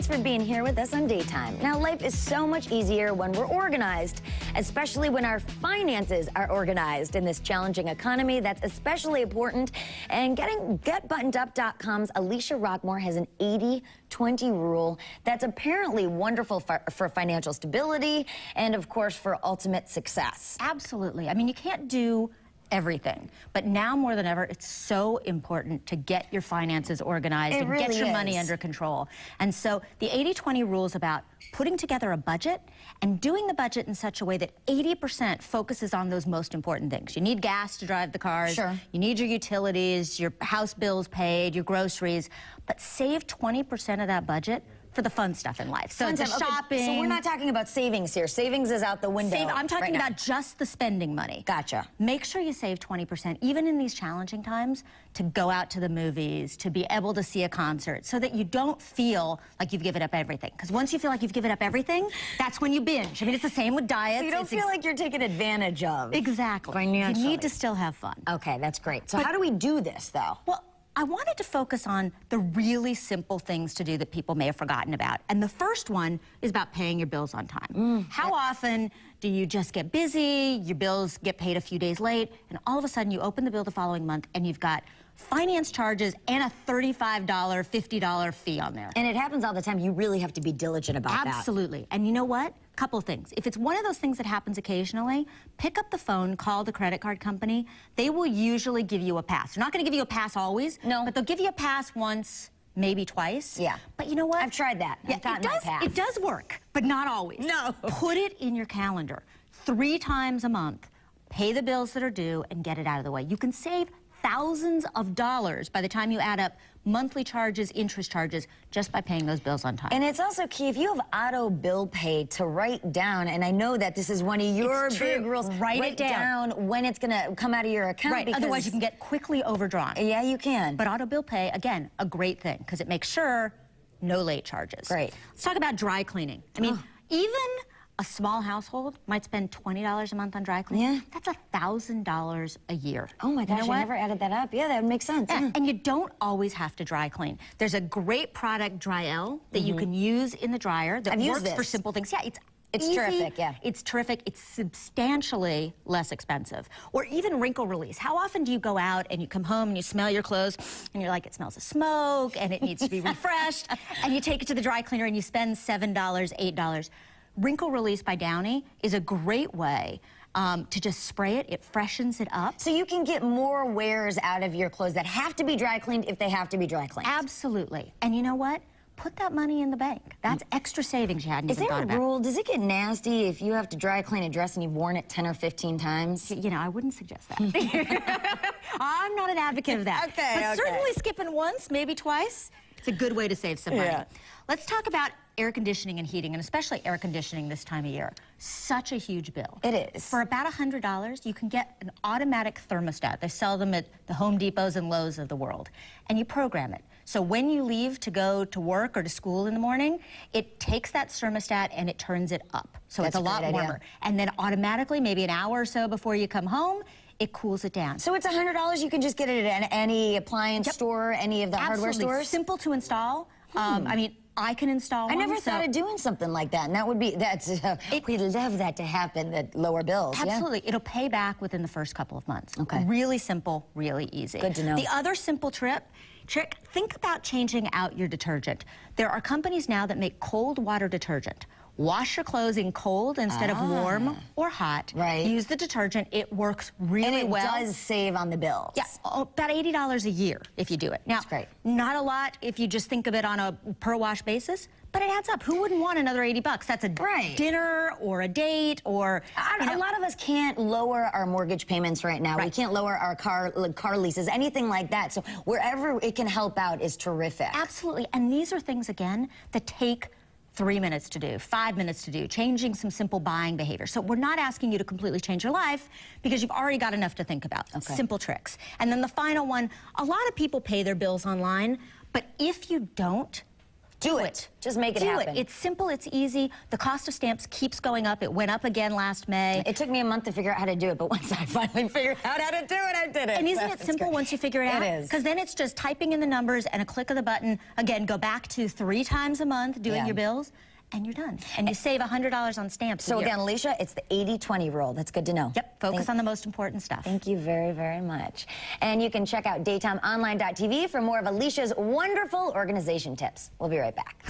thanks for being here with us on Daytime. Now, life is so much easier when we're organized, especially when our finances are organized. In this challenging economy, that's especially important. And GetButtonedUp.com's Alicia Rockmore has an 80-20 rule that's apparently wonderful for financial stability and, of course, for ultimate success. Absolutely. I mean, you can't do everything, but now more than ever, it's so important to get your finances organized and get your money under control. And so the 80-20 rule is about putting together a budget and doing the budget in such a way that 80% focuses on those most important things. You need gas to drive the cars. Sure. You need your utilities, your house bills paid, your groceries, but save 20% of that budget for the fun stuff in life. So the shopping. Okay, so we're not talking about savings here. Savings is out the window. I'm talking about just the spending money. Gotcha. Make sure you save 20%, even in these challenging times, to go out to the movies, to be able to see a concert, so that you don't feel like you've given up everything. Because once you feel like you've given up everything, that's when you binge. I mean, it's the same with diets. So you don't feel like you're taken advantage of. Exactly. Financially. You need to still have fun. Okay, that's great. So how do we do this, though? Well, I wanted to focus on the really simple things to do that people may have forgotten about. And the first one is about paying your bills on time. How often do you just get busy, your bills get paid a few days late, and all of a sudden you open the bill the following month and you've got finance charges and a $35, $50 fee on there. And it happens all the time. You really have to be diligent about that. Absolutely. And you know what? Couple of things. If it's one of those things that happens occasionally, pick up the phone, call the credit card company. They will usually give you a pass. They're not going to give you a pass always, but they'll give you a pass once, maybe twice. Yeah. But you know what? I've tried that. Yeah, it does work, but not always. No. Put it in your calendar 3 times a month. Pay the bills that are due and get it out of the way. You can save thousands of dollars by the time you add up monthly charges, interest charges, just by paying those bills on time. And it's also key, if you have auto bill pay, to write down, and I know that this is one of your big rules, write it down when it's going to come out of your account. Right, otherwise you can get quickly overdrawn. Yeah, you can. But auto bill pay, again, a great thing, because it makes sure no late charges. Great. Let's talk about dry cleaning. I mean, even a small household might spend $20 a month on dry cleaning. Yeah. That's $1,000 a year. Oh my gosh, I never added that up. Yeah, that would make sense. Yeah. And you don't always have to dry clean. There's a great product, Dry-L, that you can use in the dryer that works for simple things. Yeah, it's easy, terrific, yeah. It's terrific. It's substantially less expensive. Or even wrinkle release. How often do you go out and you come home and you smell your clothes and you're like, it smells of smoke and it needs to be refreshed, and you take it to the dry cleaner and you spend $7, $8. Wrinkle Release by Downy is a great way to just spray it. It freshens it up. So you can get more wears out of your clothes that have to be dry cleaned if they have to be dry cleaned. Absolutely. And you know what? Put that money in the bank. That's extra savings you hadn't even thought about. Is there a rule? Does it get nasty if you have to dry clean a dress and you've worn it 10 or 15 times? You know, I wouldn't suggest that. I'm not an advocate of that. But certainly skipping once, maybe twice, it's a good way to save some money. Yeah. Let's talk about air conditioning and heating, and especially air conditioning this time of year. Such a huge bill. It is. For about $100, you can get an automatic thermostat. They sell them at the Home Depots and Lowe's of the world. And you program it. So when you leave to go to work or to school in the morning, it takes that thermostat and it turns it up. So it's a lot warmer. And then automatically, maybe an hour or so before you come home, it cools it down. So it's $100. You can just get it at any appliance store, any of the hardware stores? Simple to install. I mean, I can install one. I never thought of doing something like that, and that would be, we'd love that to happen, that lower bills. Absolutely. It'll pay back within the first couple of months. Okay. Really simple, really easy. Good to know. The other simple trick, think about changing out your detergent. There are companies now that make cold water detergent. Wash your clothes in cold instead of warm or hot. Right. Use the detergent. It works really well. And it does save on the bills. Yeah, about $80 a year if you do it. Now, that's great. Not a lot if you just think of it on a per wash basis, but it adds up. Who wouldn't want another 80 bucks? That's a dinner or a date or... A lot of us can't lower our mortgage payments right now. We can't lower our car leases, anything like that. So wherever it can help out is terrific. Absolutely. And these are things, again, that take 3 minutes to do, 5 minutes to do, changing some simple buying behavior. So we're not asking you to completely change your life because you've already got enough to think about. Simple tricks. And then the final one, a lot of people pay their bills online, but if you don't, Do it. Just make it happen. It's simple, it's easy. The cost of stamps keeps going up. It went up again last May. It took me a month to figure out how to do it, but once I finally figured out how to do it, I did it. And isn't it simple once you figure it out? It is. Because then it's just typing in the numbers and a click of the button. Again, go back to 3 times a month doing your bills, and you're done. And you save $100 on stamps. So again, Alicia, it's the 80-20 rule. That's good to know. Yep, focus on the most important stuff. Thank you very, very much. And you can check out daytimeonline.tv for more of Alicia's wonderful organization tips. We'll be right back.